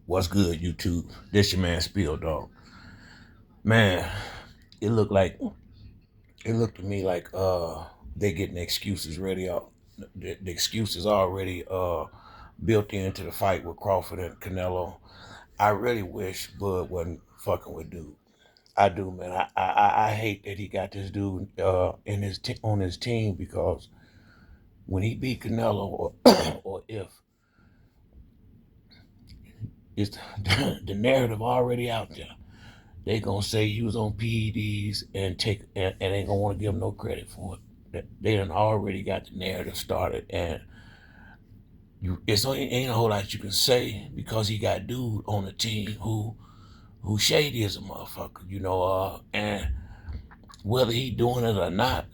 What's good, YouTube? This your man Spill Dog. Man, it looked like it looked to me like they getting the excuses ready out. The excuses already built into the fight with Crawford and Canelo. I really wish Bud wasn't fucking with dude. I do, man. I hate that he got this dude on his team because when he beat Canelo or or if it's the narrative already out there. They gonna say you was on PEDs and ain't gonna want to give them no credit for it. They done already got the narrative started, and ain't a whole lot you can say because he got dude on the team who shady as a motherfucker, and whether he doing it or not,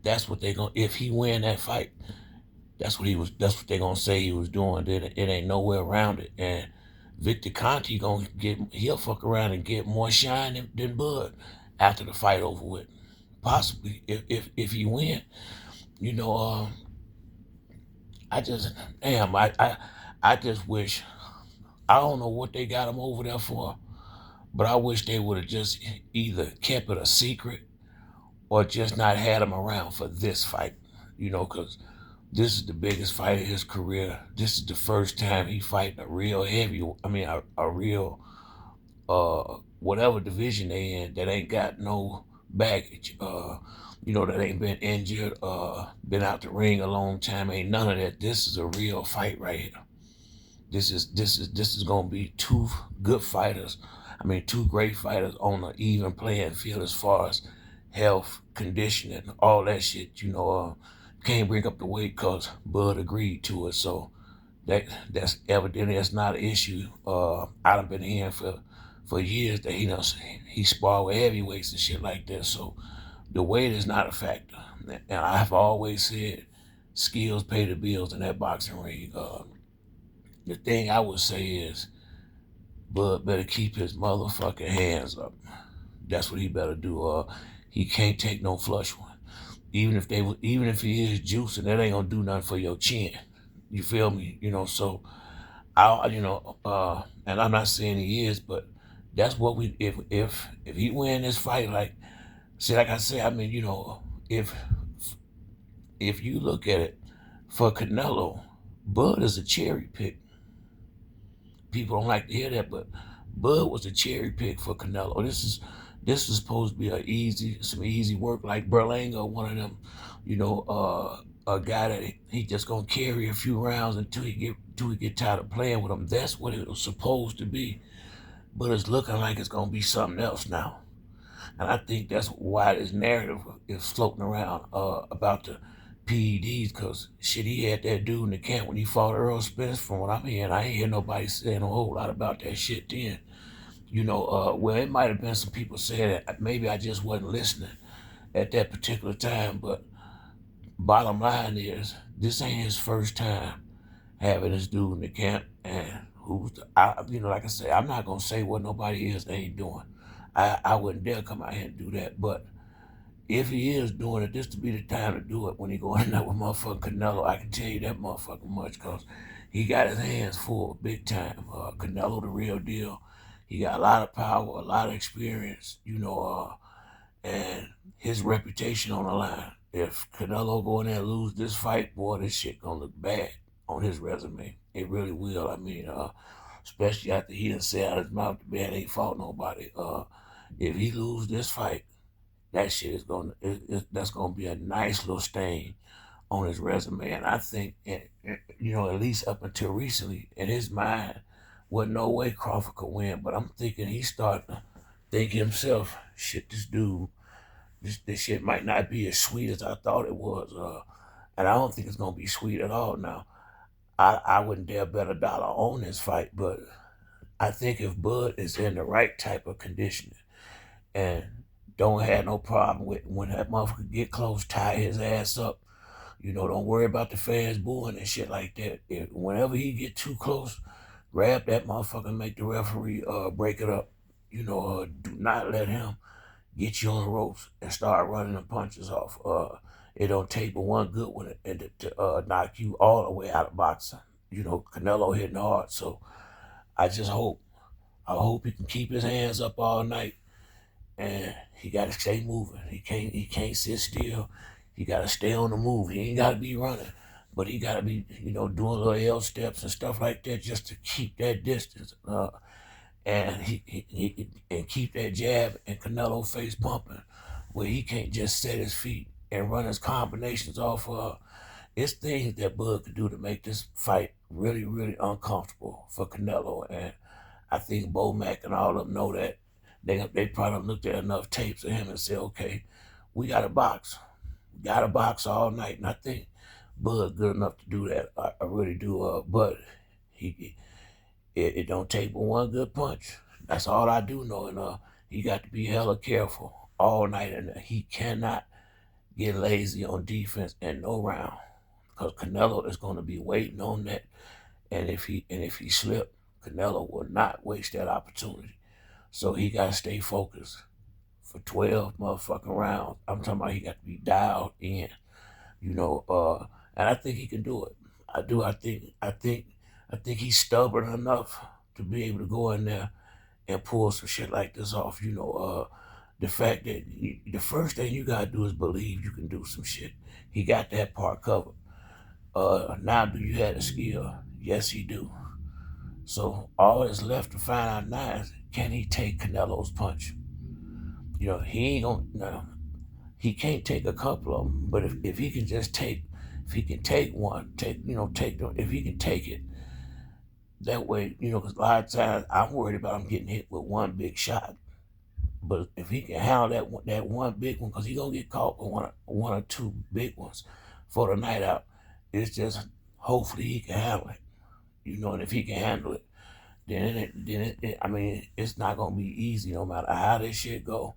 that's what they gonna if he win that fight, that's what they gonna say he was doing. It ain't nowhere around it, and Victor Conti he'll fuck around and get more shine than Bud after the fight over with. Possibly if he win, you know. I just damn I just wish I don't know what they got him over there for, but I wish they would have just either kept it a secret or just not had him around for this fight, because this is the biggest fight of his career. This is the first time he fighting a real heavy. I mean, a real whatever division they in that ain't got no baggage. That ain't been injured, been out the ring a long time. Ain't none of that. This is a real fight right here. This is gonna be two good fighters. I mean, two great fighters on an even playing field as far as health, conditioning, all that shit. Can't bring up the weight because Bud agreed to it. So that's evidently that's not an issue. I've been hearing for years that he sparred with heavyweights and shit like that. So the weight is not a factor. And I've always said skills pay the bills in that boxing ring. The thing I would say is Bud better keep his motherfucking hands up. That's what he better do. He can't take no flush one. Even if he is juicing, that ain't gonna do nothing for your chin. You feel me? So and I'm not saying he is, but that's what we if he win this fight, like I said, I mean, if you look at it for Canelo, Bud is a cherry pick. People don't like to hear that, but Bud was a cherry pick for Canelo. This is supposed to be some easy work, like Berlanga, one of them, a guy that he just gonna carry a few rounds until he get tired of playing with him. That's what it was supposed to be, but it's looking like it's gonna be something else now. And I think that's why this narrative is floating around about the PEDs, because shit, he had that dude in the camp when he fought Earl Spence. From what I'm hearing, I ain't hear nobody saying a whole lot about that shit then. Well, it might have been some people saying that maybe I just wasn't listening at that particular time, but bottom line is, this ain't his first time having this dude in the camp, and like I said, I'm not gonna say what nobody is they ain't doing. I wouldn't dare come out here and do that, but if he is doing it, this to be the time to do it when he going in there with motherfucking Canelo. I can tell you that motherfucker much because he got his hands full big time. Canelo the real deal. He got a lot of power, a lot of experience, and his reputation on the line. If Canelo go in there and lose this fight, boy, this shit gonna look bad on his resume. It really will. I mean, especially after he done said out his mouth the man ain't fought nobody. If he lose this fight, that shit is that's gonna be a nice little stain on his resume. And I think, at least up until recently, in his mind, wasn't no way Crawford could win. But I'm thinking he's starting to think himself, shit, this dude, this shit might not be as sweet as I thought it was. And I don't think it's gonna be sweet at all now. I wouldn't dare bet a dollar on this fight, but I think if Bud is in the right type of conditioning and don't have no problem with when that motherfucker get close, tie his ass up. Don't worry about the fans booing and shit like that. Whenever he get too close, grab that motherfucker and make the referee break it up. Do not let him get you on the ropes and start running the punches off. It don't take but one good one to knock you all the way out of boxing. Canelo hitting hard, so I just hope, I hope he can keep his hands up all night, and he got to stay moving. He can't sit still. He got to stay on the move. He ain't got to be running, but he got to be, doing little L steps and stuff like that just to keep that distance. And he and keep that jab and Canelo face pumping, where he can't just set his feet and run his combinations off. It's things that Bud could do to make this fight really, really uncomfortable for Canelo, and I think Bo Mack and all of them know that. They probably looked at enough tapes of him and said, okay, we got to box. We got to box all night. And I think Bud good enough to do that. I really do. But it don't take but one good punch. That's all I do know. And he got to be hella careful all night. And he cannot get lazy on defense in no round, because Canelo is going to be waiting on that. And if he slip, Canelo will not waste that opportunity. So he got to stay focused for 12 motherfucking rounds. I'm talking about he got to be dialed in, and I think he can do it. I do. I think he's stubborn enough to be able to go in there and pull some shit like this off. The fact that the first thing you gotta do is believe you can do some shit. He got that part covered. Now do you have the skill? Yes, he do. So all that's left to find out now is, can he take Canelo's punch? He ain't gonna. No, he can't take a couple of them, but if he can just take, if he can take one, take them. If he can take it, that way, because a lot of times I'm worried about him getting hit with one big shot. But if he can handle that one big one, because he gonna get caught with one or two big ones for the night out. It's just hopefully he can handle it. And if he can handle it, I mean, it's not gonna be easy no matter how this shit go.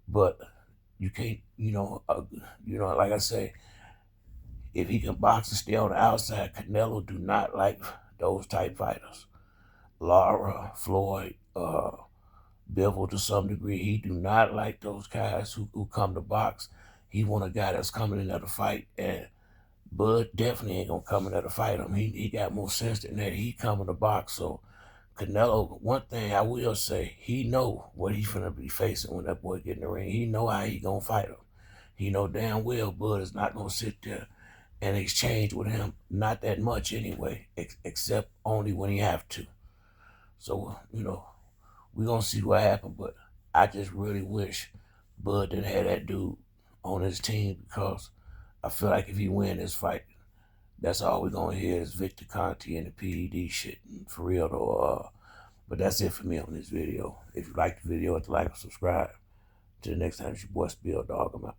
But you can't, like I say, if he can box and stay on the outside, Canelo do not like those type fighters. Lara, Floyd, Bivol to some degree, he do not like those guys who come to box. He want a guy that's coming in there to fight, and Bud definitely ain't gonna come in there to fight him. He got more sense than that. He coming to box. So Canelo, one thing I will say, he know what he's gonna be facing when that boy get in the ring. He know how he gonna fight him. He know damn well Bud is not gonna sit there and exchange with him, not that much anyway, except only when he have to. So, we're gonna see what happens, but I just really wish Bud didn't have that dude on his team, because I feel like if he win this fight, that's all we're gonna hear is Victor Conte and the PED shit. For real though. But that's it for me on this video. If you like the video, hit the like and subscribe. Till the next time, it's your boy Spill Dog. I'm out.